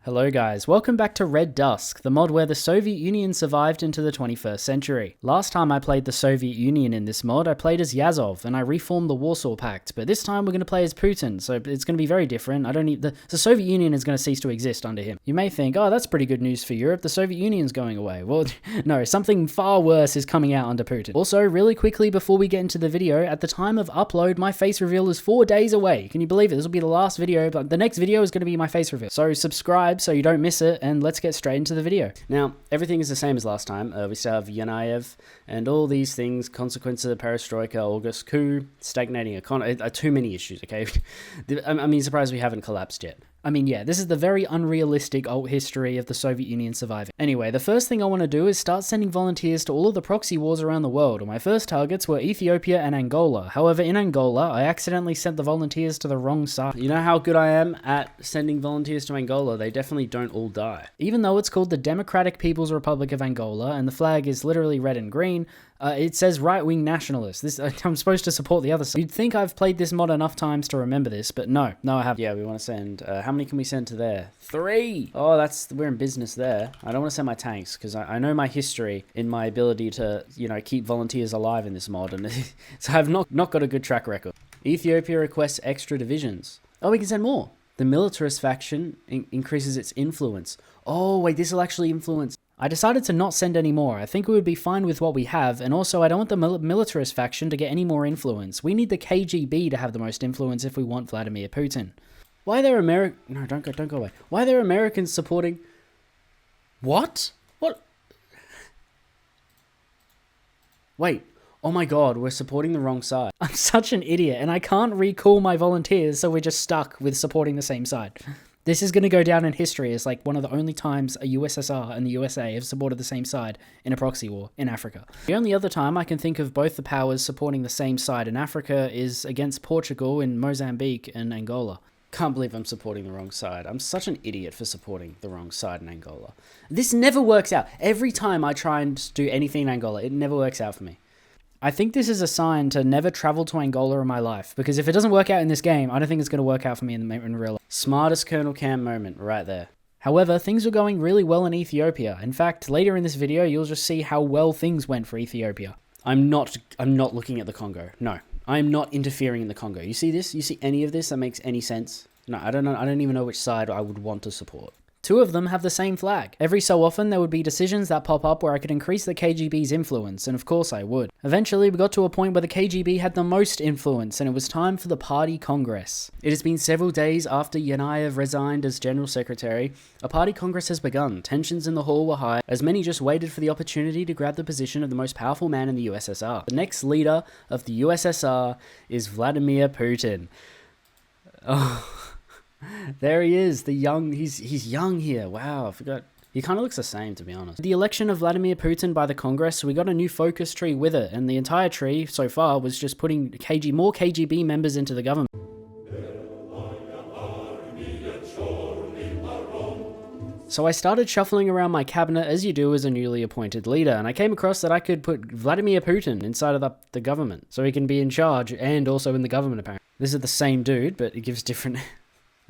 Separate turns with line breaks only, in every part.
Hello guys, welcome back to Red Dusk, the mod where the Soviet Union survived into the 21st century. Last time I played the Soviet Union in this mod, I played as Yazov and I reformed the Warsaw Pact, but this time we're going to play as Putin, so it's going to be very different. The Soviet Union is going to cease to exist under him. You may think, oh, that's pretty good news for Europe, the Soviet Union's going away. Well, no, something far worse is coming out under Putin. Also, really quickly before we get into the video, at the time of upload, my face reveal is 4 days away. Can you believe it? This will be the last video, but the next video is going to be my face reveal. So subscribe so you don't miss it, and let's get straight into the video. Now, everything is the same as last time. We still have Yanayev and all these things, consequences of perestroika, August coup, stagnating economy, too many issues, okay? I mean, surprised we haven't collapsed yet. I mean, yeah, this is the very unrealistic old history of the Soviet Union surviving. Anyway, the first thing I want to do is start sending volunteers to all of the proxy wars around the world. My first targets were Ethiopia and Angola. However, in Angola, I accidentally sent the volunteers to the wrong side. You know how good I am at sending volunteers to Angola? They definitely don't all die. Even though it's called the Democratic People's Republic of Angola, and the flag is literally red and green, it says right-wing nationalists. I'm supposed to support the other side. You'd think I've played this mod enough times to remember this, but no, I haven't. Yeah, we want to send, how many can we send to there? 3! Oh, we're in business there. I don't want to send my tanks, because I know my history in my ability to, keep volunteers alive in this mod, and so I've not got a good track record. Ethiopia requests extra divisions. Oh, we can send more. The militarist faction increases its influence. Oh, wait, this will actually influence. I decided to not send any more. I think we would be fine with what we have, and also I don't want the militarist faction to get any more influence. We need the KGB to have the most influence if we want Vladimir Putin. Why are there No, don't go away. Why are there Americans supporting... What? What? Wait. Oh my god, we're supporting the wrong side. I'm such an idiot, and I can't recall my volunteers, so we're just stuck with supporting the same side. This is going to go down in history as like one of the only times a USSR and the USA have supported the same side in a proxy war in Africa. The only other time I can think of both the powers supporting the same side in Africa is against Portugal in Mozambique and Angola. Can't believe I'm supporting the wrong side. I'm such an idiot for supporting the wrong side in Angola. This never works out. Every time I try and do anything in Angola, it never works out for me. I think this is a sign to never travel to Angola in my life, because if it doesn't work out in this game, I don't think it's going to work out for me in real life. Smartest Colonel Cam moment right there. However, things were going really well in Ethiopia. In fact, later in this video, you'll just see how well things went for Ethiopia. I'm not looking at the Congo. No, I'm not interfering in the Congo. You see this? You see any of this that makes any sense? No, I don't know. I don't even know which side I would want to support. 2 of them have the same flag. Every so often there would be decisions that pop up where I could increase the KGB's influence, and of course I would. Eventually we got to a point where the KGB had the most influence, and it was time for the party congress. It has been several days after Yanayev resigned as general secretary. A party congress has begun. Tensions in the hall were high, as many just waited for the opportunity to grab the position of the most powerful man in the USSR. The next leader of the USSR is Vladimir Putin. Oh... There he is, he's young here. Wow, I forgot. He kind of looks the same, to be honest. The election of Vladimir Putin by the Congress, we got a new focus tree with it, and the entire tree so far was just putting more KGB members into the government. So I started shuffling around my cabinet as you do as a newly appointed leader, and I came across that I could put Vladimir Putin inside of the government, so he can be in charge and also in the government apparently. This is the same dude, but it gives different...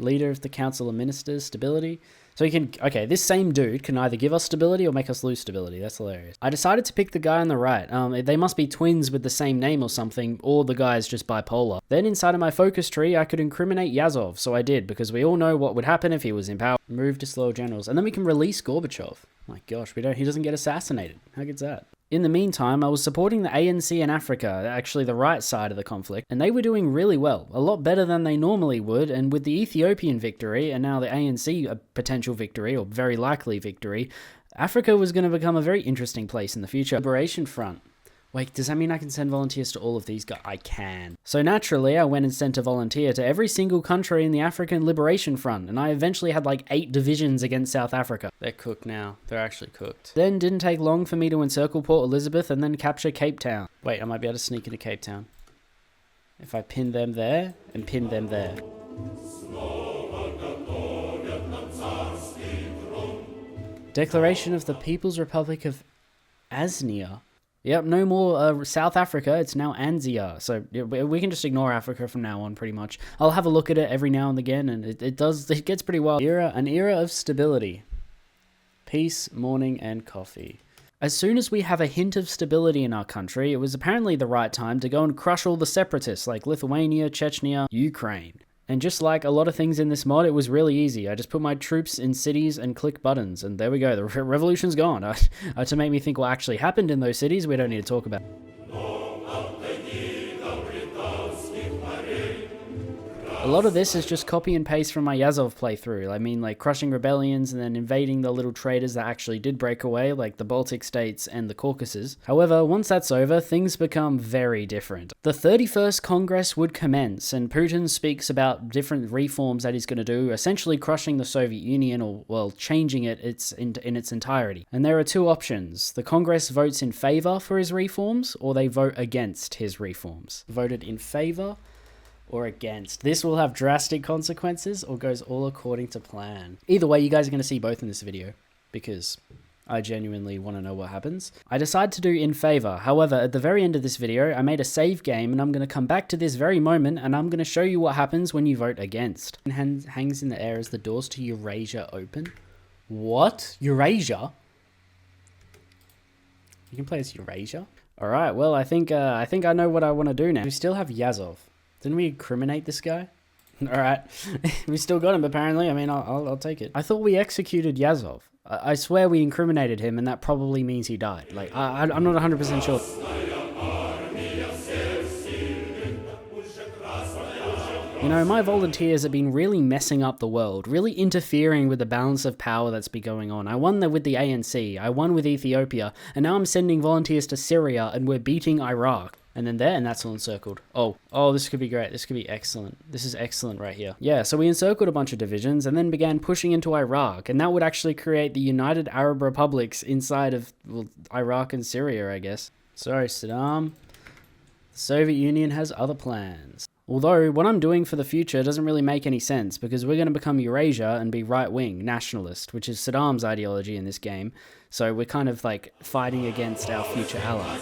Leader of the Council of Ministers, stability. So he can, okay, this same dude can either give us stability or make us lose stability. That's hilarious. I decided to pick the guy on the right. They must be twins with the same name or something, or the guy's just bipolar. Then inside of my focus tree, I could incriminate Yazov, so I did, because we all know what would happen if he was in power. Move to slow generals, and then we can release Gorbachev. My gosh, he doesn't get assassinated. How good's that? In the meantime, I was supporting the ANC in Africa, actually the right side of the conflict, and they were doing really well, a lot better than they normally would, and with the Ethiopian victory, and now the ANC a potential victory, or very likely victory, Africa was going to become a very interesting place in the future. Liberation Front. Wait, does that mean I can send volunteers to all of these guys? I can. So naturally, I went and sent a volunteer to every single country in the African Liberation Front, and I eventually had like 8 divisions against South Africa. They're cooked now. They're actually cooked. Then didn't take long for me to encircle Port Elizabeth and then capture Cape Town. Wait, I might be able to sneak into Cape Town. If I pin them there and pin them there. Declaration of the People's Republic of Asnia. Yep, no more South Africa, it's now Anzia. So we can just ignore Africa from now on, pretty much. I'll have a look at it every now and again, and it gets pretty well. An era of stability. Peace, morning, and coffee. As soon as we have a hint of stability in our country, it was apparently the right time to go and crush all the separatists like Lithuania, Chechnya, Ukraine. And just like a lot of things in this mod, it was really easy. I just put my troops in cities and click buttons, and there we go. The revolution's gone. To make me think what actually happened in those cities, we don't need to talk about. A lot of this is just copy and paste from my Yazov playthrough. I mean, like crushing rebellions and then invading the little traitors that actually did break away, like the Baltic states and the Caucasus. However, once that's over, things become very different. The 31st Congress would commence, and Putin speaks about different reforms that he's going to do, essentially crushing the Soviet Union, or, well, changing it in its entirety. And there are two options. The Congress votes in favor for his reforms, or they vote against his reforms. Voted in favor or against. This will have drastic consequences or goes all according to plan. Either way, you guys are going to see both in this video because I genuinely want to know what happens. I decided to do in favor. However, at the very end of this video, I made a save game and I'm going to come back to this very moment and I'm going to show you what happens when you vote against. It hangs in the air as the doors to Eurasia open. What? Eurasia? You can play as Eurasia? Alright, well, I think I know what I want to do now. We still have Yazov. Didn't we incriminate this guy? Alright, we still got him apparently. I mean, I'll take it. I thought we executed Yazov. I swear we incriminated him and that probably means he died. Like, I'm not 100% sure. You know, my volunteers have been really messing up the world, really interfering with the balance of power that's been going on. I won with the ANC, I won with Ethiopia, and now I'm sending volunteers to Syria and we're beating Iraq. And then there, and that's all encircled. Oh, this could be great. This could be excellent. This is excellent right here. Yeah, so we encircled a bunch of divisions and then began pushing into Iraq. And that would actually create the United Arab Republics inside of, well, Iraq and Syria, I guess. Sorry, Saddam. The Soviet Union has other plans. Although, what I'm doing for the future doesn't really make any sense, because we're going to become Eurasia and be right-wing, nationalist, which is Saddam's ideology in this game. So we're kind of like fighting against our future ally.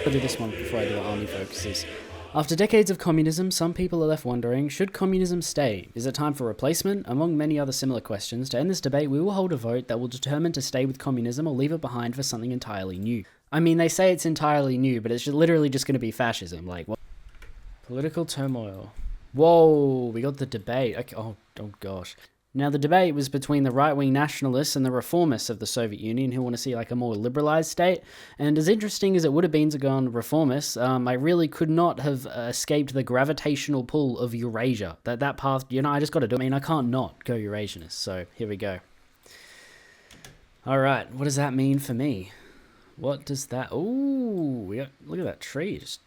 I'll do this one before I do the army focuses. After decades of communism, some people are left wondering, should communism stay? Is it time for replacement? Among many other similar questions, to end this debate, we will hold a vote that will determine to stay with communism or leave it behind for something entirely new. I mean, they say it's entirely new, but it's literally just going to be fascism. Like, what? Political turmoil. Whoa, we got the debate. Okay, oh gosh. Now, the debate was between the right-wing nationalists and the reformists of the Soviet Union who want to see like a more liberalized state. And as interesting as it would have been to go on reformists, I really could not have escaped the gravitational pull of Eurasia. That path, you know, I just got to do it. I mean, I can't not go Eurasianist, so here we go. All right, what does that mean for me? What does that... Ooh, look at that tree, just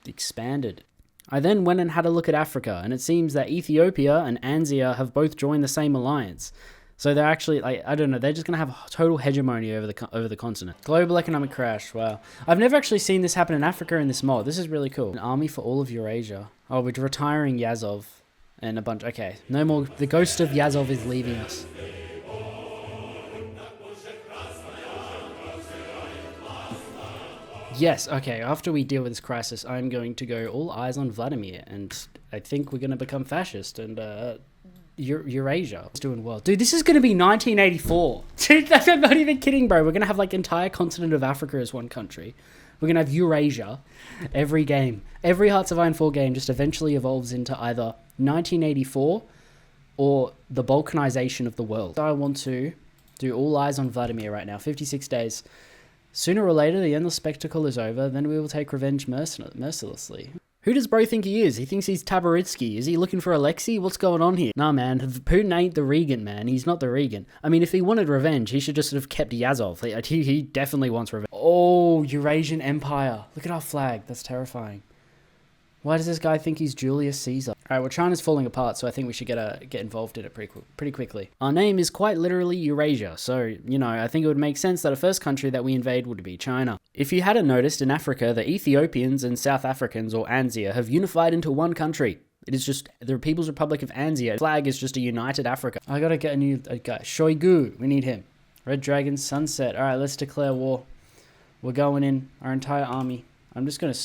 expanded. I then went and had a look at Africa, and it seems that Ethiopia and Anzia have both joined the same alliance. So they're actually, like, I don't know, they're just going to have total hegemony over the continent. Global economic crash, wow. I've never actually seen this happen in Africa in this mod. This is really cool. An army for all of Eurasia. Oh, we're retiring Yazov and a bunch. Okay, no more. The ghost of Yazov is leaving us. Yes, okay, after we deal with this crisis, I'm going to go all eyes on Vladimir, and I think we're going to become fascist, and Eurasia is doing well. Dude, this is going to be 1984. Dude, I'm not even kidding, bro. We're going to have, like, entire continent of Africa as one country. We're going to have Eurasia every game. Every Hearts of Iron 4 game just eventually evolves into either 1984 or the balkanization of the world. So I want to do all eyes on Vladimir right now, 56 days. Sooner or later, the endless spectacle is over, then we will take revenge mercilessly. Who does bro think he is? He thinks he's Tabaritsky. Is he looking for Alexei? What's going on here? Nah, man, Putin ain't the Regan, man. He's not the Regan. I mean, if he wanted revenge, he should just have kept Yazov. He definitely wants revenge. Oh, Eurasian Empire. Look at our flag. That's terrifying. Why does this guy think he's Julius Caesar? Alright, well, China's falling apart, so I think we should get involved in it pretty quickly. Our name is quite literally Eurasia, so, you know, I think it would make sense that a first country that we invade would be China. If you hadn't noticed, in Africa, the Ethiopians and South Africans, or Anzia, have unified into one country. It is just the People's Republic of Anzia. The flag is just a united Africa. I gotta get a new guy. Shoigu, we need him. Red Dragon sunset. Alright, let's declare war. We're going in. Our entire army. I'm just going to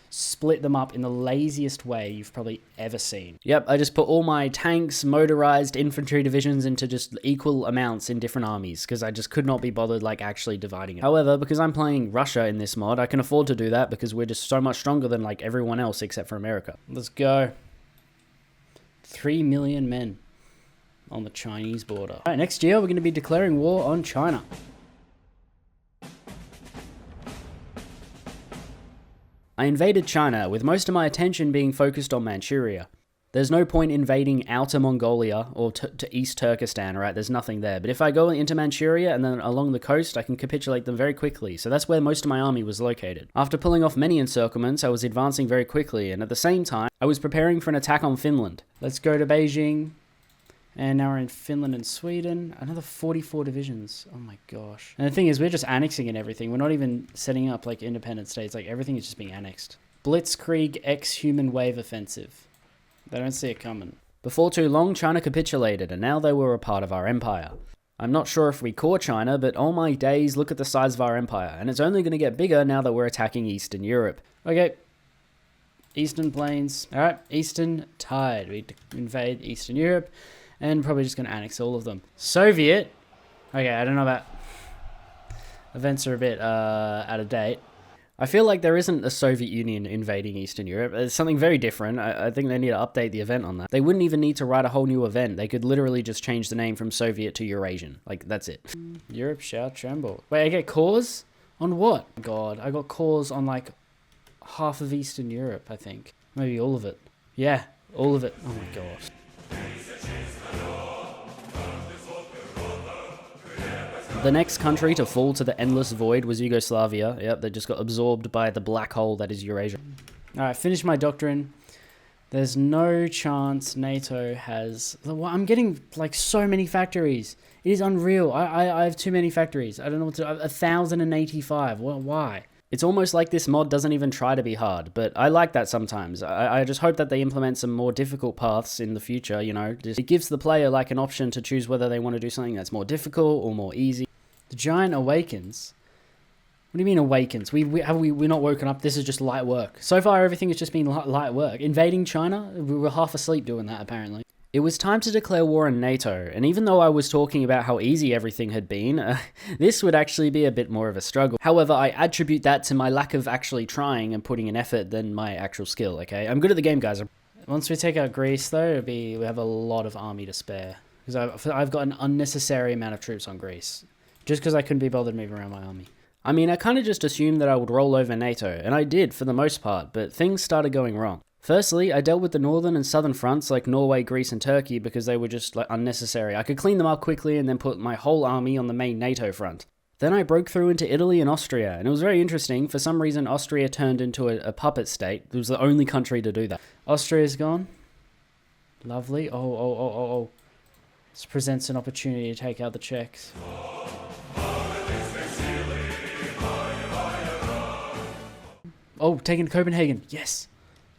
split them up in the laziest way you've probably ever seen. Yep, I just put all my tanks, motorized infantry divisions into just equal amounts in different armies, because I just could not be bothered like actually dividing it. However, because I'm playing Russia in this mod, I can afford to do that because we're just so much stronger than like everyone else except for America. Let's go. 3 million men on the Chinese border. Alright, next year we're going to be declaring war on China. I invaded China, with most of my attention being focused on Manchuria. There's no point invading Outer Mongolia or to East Turkestan, right? There's nothing there. But if I go into Manchuria and then along the coast, I can capitulate them very quickly. So that's where most of my army was located. After pulling off many encirclements, I was advancing very quickly, and at the same time, I was preparing for an attack on Finland. Let's go to Beijing. And now we're in Finland and Sweden. Another 44 divisions. Oh my gosh. And the thing is, we're just annexing and everything. We're not even setting up like independent states. Like everything is just being annexed. Blitzkrieg X-Human Wave Offensive. They don't see it coming. Before too long, China capitulated, and now they were a part of our empire. I'm not sure if we caught China, but oh my days, look at the size of our empire. And it's only going to get bigger now that we're attacking Eastern Europe. Okay. Eastern Plains. Alright, Eastern Tide. We invade Eastern Europe. And probably just going to annex all of them. Soviet. Okay, I don't know about... Events are a bit out of date. I feel like there isn't a Soviet Union invading Eastern Europe. It's something very different. I think they need to update the event on that. They wouldn't even need to write a whole new event. They could literally just change the name from Soviet to Eurasian. Like, that's it. Europe shall tremble. Wait, I get cores? On what? God, I got cores on like half of Eastern Europe, I think. Maybe all of it. Yeah, all of it. Oh my gosh. The next country to fall to the endless void was Yugoslavia. Yep, they just got absorbed by the black hole that is Eurasia. Alright, finished my doctrine. There's no chance NATO has... I'm getting like so many factories. It is unreal. I have too many factories. I don't know what to... 1,085. Well, why? It's almost like this mod doesn't even try to be hard, but I like that sometimes. I just hope that they implement some more difficult paths in the future, you know. It gives the player like an option to choose whether they want to do something that's more difficult or more easy. The giant awakens. What do you mean awakens? We're not woken up. This is just light work. So far, everything has just been light work. Invading China, we were half asleep doing that, apparently. It was time to declare war on NATO, and even though I was talking about how easy everything had been, this would actually be a bit more of a struggle. However, I attribute that to my lack of actually trying and putting in effort than my actual skill, okay? I'm good at the game, guys. Once we take out Greece, though, we have a lot of army to spare. Because I've got an unnecessary amount of troops on Greece. Just because I couldn't be bothered moving around my army. I mean, I kind of just assumed that I would roll over NATO, and I did for the most part, but things started going wrong. Firstly, I dealt with the northern and southern fronts like Norway, Greece, and Turkey because they were just like unnecessary. I could clean them up quickly and then put my whole army on the main NATO front. Then I broke through into Italy and Austria, and it was very interesting. For some reason, Austria turned into a puppet state. It was the only country to do that. Austria's gone. Lovely. Oh. This presents an opportunity to take out the Czechs. Oh, taking Copenhagen. Yes.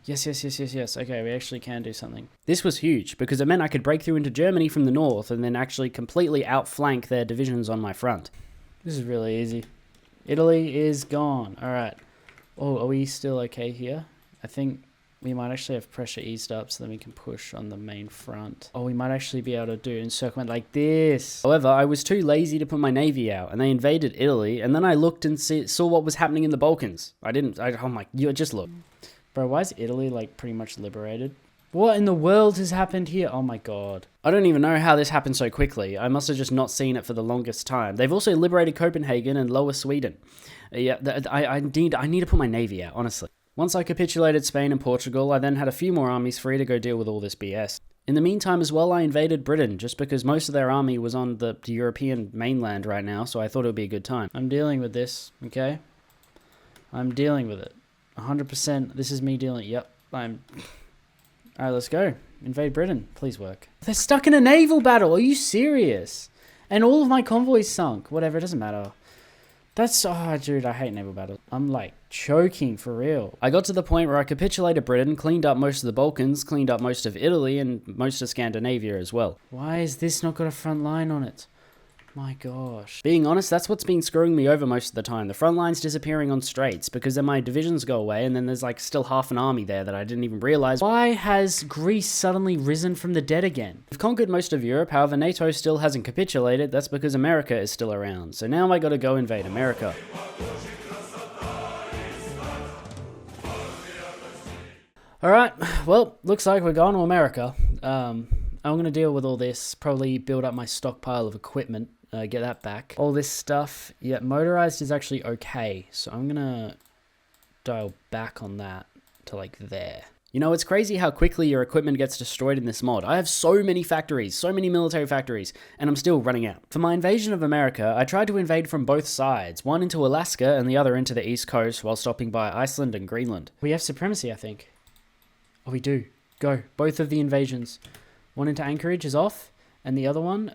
Yes. Okay, we actually can do something. This was huge, because it meant I could break through into Germany from the north and then actually completely outflank their divisions on my front. This is really easy. Italy is gone. Alright. Oh, are we still okay here? I think we might actually have pressure eased up so then we can push on the main front. Oh, we might actually be able to do encirclement like this. However, I was too lazy to put my navy out, and they invaded Italy, and then I looked and saw what was happening in the Balkans. Oh my, just look. Bro, why is Italy like pretty much liberated? What in the world has happened here? Oh my god. I don't even know how this happened so quickly. I must have just not seen it for the longest time. They've also liberated Copenhagen and Lower Sweden. Yeah, I need to put my navy out, honestly. Once I capitulated Spain and Portugal, I then had a few more armies free to go deal with all this BS. In the meantime as well, I invaded Britain, just because most of their army was on the European mainland right now, so I thought it would be a good time. I'm dealing with this, okay? I'm dealing with it. 100%, this is me dealing. Yep, Alright, let's go. Invade Britain. Please work. They're stuck in a naval battle. Are you serious? And all of my convoys sunk. Whatever, it doesn't matter. Oh, dude, I hate naval battles. I'm like choking for real. I got to the point where I capitulated Britain, cleaned up most of the Balkans, cleaned up most of Italy, and most of Scandinavia as well. Why is this not got a front line on it? My gosh. Being honest, that's what's been screwing me over most of the time. The front line's disappearing on straits because then my divisions go away and then there's like still half an army there that I didn't even realize. Why has Greece suddenly risen from the dead again? We've conquered most of Europe, however NATO still hasn't capitulated. That's because America is still around. So now I gotta go invade America. Alright, well, looks like we're going to America. I'm gonna deal with all this, probably build up my stockpile of equipment. Get that back. All this stuff. Yeah, motorized is actually okay. So I'm gonna dial back on that to like there. You know, it's crazy how quickly your equipment gets destroyed in this mod. I have so many factories, so many military factories, and I'm still running out. For my invasion of America, I tried to invade from both sides, one into Alaska and the other into the East Coast while stopping by Iceland and Greenland. We have supremacy, I think. Oh, we do. Go. Both of the invasions. One into Anchorage is off. And the other one,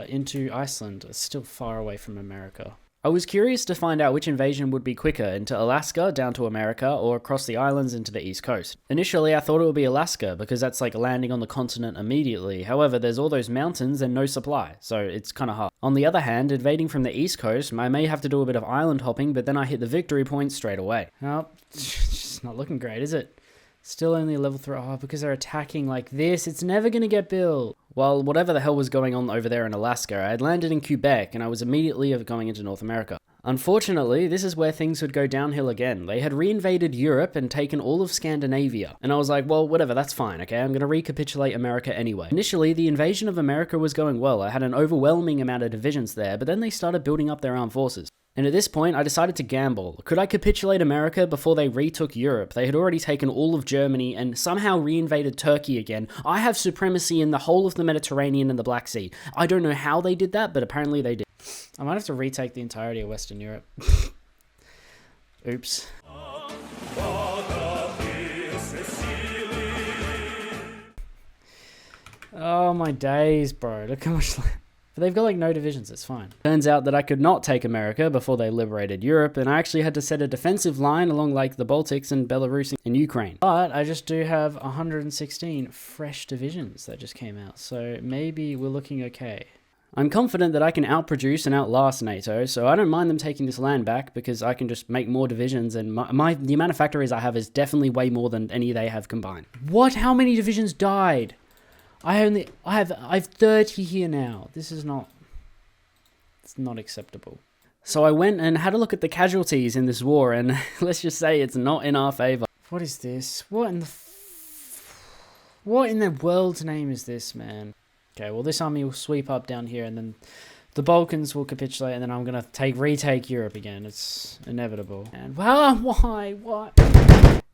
into Iceland. It's still far away from America. I was curious to find out which invasion would be quicker, into Alaska, down to America, or across the islands into the East Coast. Initially, I thought it would be Alaska, because that's like landing on the continent immediately. However, there's all those mountains and no supply, so it's kind of hard. On the other hand, invading from the East Coast, I may have to do a bit of island hopping, but then I hit the victory point straight away. Oh, it's just not looking great, is it? Still only a level 3. Oh, because they're attacking like this, it's never going to get built. Well, whatever the hell was going on over there in Alaska, I had landed in Quebec and I was immediately going into North America. Unfortunately, this is where things would go downhill again. They had reinvaded Europe and taken all of Scandinavia. And I was like, well, whatever, that's fine, okay? I'm going to recapitulate America anyway. Initially, the invasion of America was going well. I had an overwhelming amount of divisions there, but then they started building up their armed forces. And at this point, I decided to gamble. Could I capitulate America before they retook Europe? They had already taken all of Germany and somehow reinvaded Turkey again. I have supremacy in the whole of the Mediterranean and the Black Sea. I don't know how they did that, but apparently they did. I might have to retake the entirety of Western Europe. Oops. Oh my days, bro. Look how much... But they've got like no divisions, it's fine. Turns out that I could not take America before they liberated Europe, and I actually had to set a defensive line along like the Baltics and Belarus and Ukraine. But I just do have 116 fresh divisions that just came out, so maybe we're looking okay. I'm confident that I can outproduce and outlast NATO, so I don't mind them taking this land back because I can just make more divisions, and the amount of factories I have is definitely way more than any they have combined. What? How many divisions died? I have 30 here now. This is not... It's not acceptable. So I went and had a look at the casualties in this war, and let's just say it's not in our favor. What is this? What in the world's name is this, man? Okay, well this army will sweep up down here, and then the Balkans will capitulate, and then I'm gonna retake Europe again. It's inevitable. And well, why? What?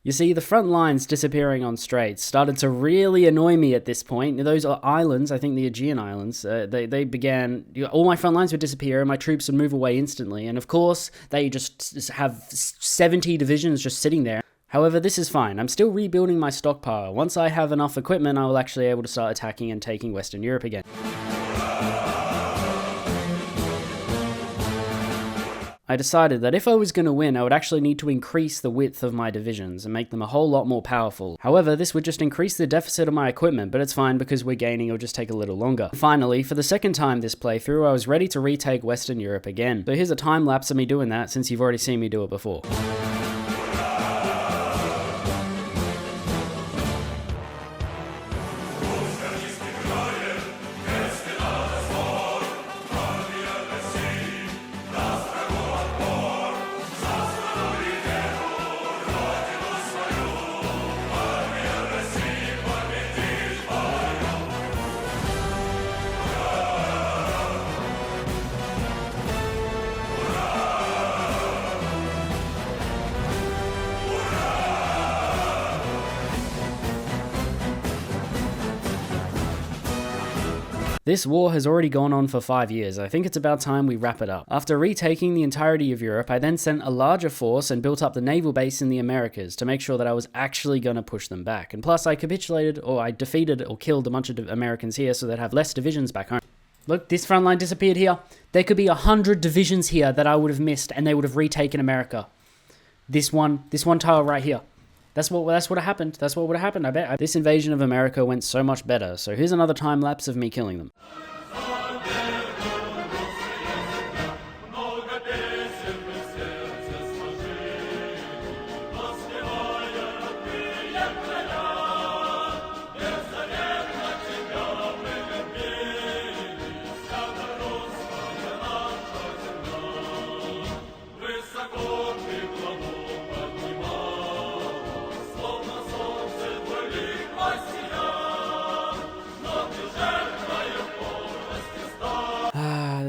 You see, the front lines disappearing on straits started to really annoy me at this point. Those are islands, I think the Aegean Islands, they began... all my front lines would disappear and my troops would move away instantly. And of course, they just have 70 divisions just sitting there. However, this is fine. I'm still rebuilding my stockpile. Once I have enough equipment, I will actually be able to start attacking and taking Western Europe again. I decided that if I was going to win, I would actually need to increase the width of my divisions and make them a whole lot more powerful. However, this would just increase the deficit of my equipment, but it's fine because we're gaining, it'll just take a little longer. Finally, for the second time this playthrough, I was ready to retake Western Europe again. So here's a time lapse of me doing that, since you've already seen me do it before. This war has already gone on for 5 years. I think it's about time we wrap it up. After retaking the entirety of Europe, I then sent a larger force and built up the naval base in the Americas to make sure that I was actually going to push them back. And plus I capitulated, or I defeated or killed a bunch of Americans here so they'd have less divisions back home. Look, this front line disappeared here. There could be 100 divisions here that I would have missed and they would have retaken America. This one tile right here. That's what happened. That's what would have happened, I bet. This invasion of America went so much better. So here's another time lapse of me killing them.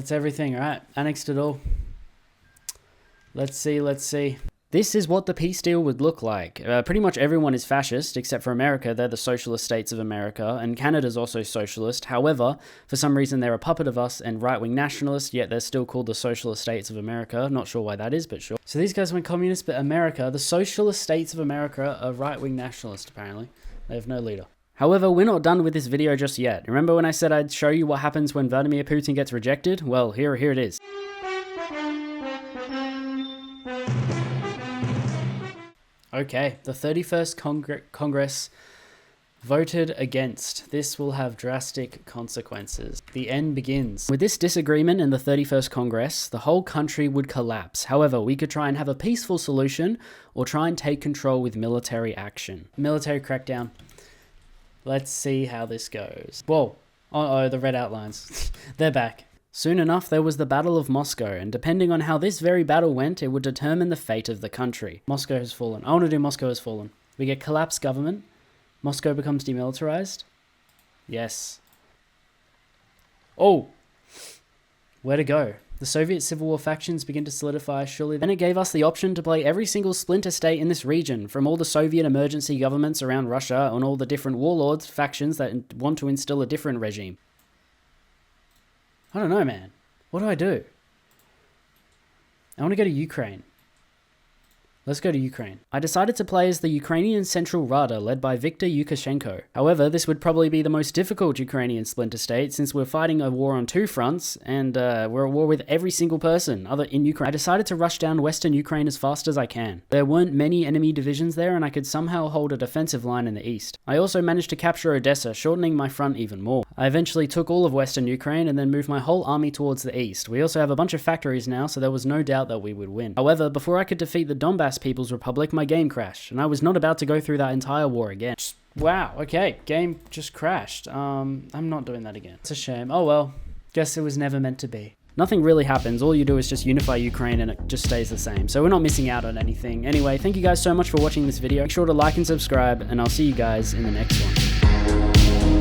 That's everything. All right, annexed it all. Let's see. This is what the peace deal would look like. Pretty much everyone is fascist, except for America. They're the socialist states of America, and Canada's also socialist. However, for some reason, they're a puppet of us and right-wing nationalists, yet they're still called the socialist states of America. Not sure why that is, but sure. So these guys went communist, but America, the socialist states of America, are right-wing nationalists, apparently. They have no leader. However, we're not done with this video just yet. Remember when I said I'd show you what happens when Vladimir Putin gets rejected? Well, here it is. Okay, the 31st Congress voted against. This will have drastic consequences. The end begins. With this disagreement in the 31st Congress, the whole country would collapse. However, we could try and have a peaceful solution or try and take control with military action. Military crackdown. Let's see how this goes. Whoa. Uh-oh, the red outlines. They're back. Soon enough, there was the Battle of Moscow, and depending on how this very battle went, it would determine the fate of the country. Moscow has fallen. I want to do Moscow has fallen. We get collapsed government. Moscow becomes demilitarized. Yes. Oh! Where to go? The Soviet Civil War factions begin to solidify, surely. Then it gave us the option to play every single splinter state in this region, from all the Soviet emergency governments around Russia and all the different warlords, factions that want to instill a different regime. I don't know, man. What do I do? I want to go to Ukraine. Let's go to Ukraine. I decided to play as the Ukrainian Central Rada, led by Viktor Yushchenko. However, this would probably be the most difficult Ukrainian splinter state, since we're fighting a war on two fronts, and we're at war with every single person other in Ukraine. I decided to rush down western Ukraine as fast as I can. There weren't many enemy divisions there, and I could somehow hold a defensive line in the east. I also managed to capture Odessa, shortening my front even more. I eventually took all of western Ukraine, and then moved my whole army towards the east. We also have a bunch of factories now, so there was no doubt that we would win. However, before I could defeat the Donbass People's Republic, my game crashed, and I was not about to go through that entire war again. Wow, okay, game just crashed. I'm not doing that again. It's a shame. Oh well, guess it was never meant to be. Nothing really happens. All you do is just unify Ukraine and it just stays the same. So we're not missing out on anything. Anyway, thank you guys so much for watching this video. Make sure to like and subscribe, and I'll see you guys in the next one.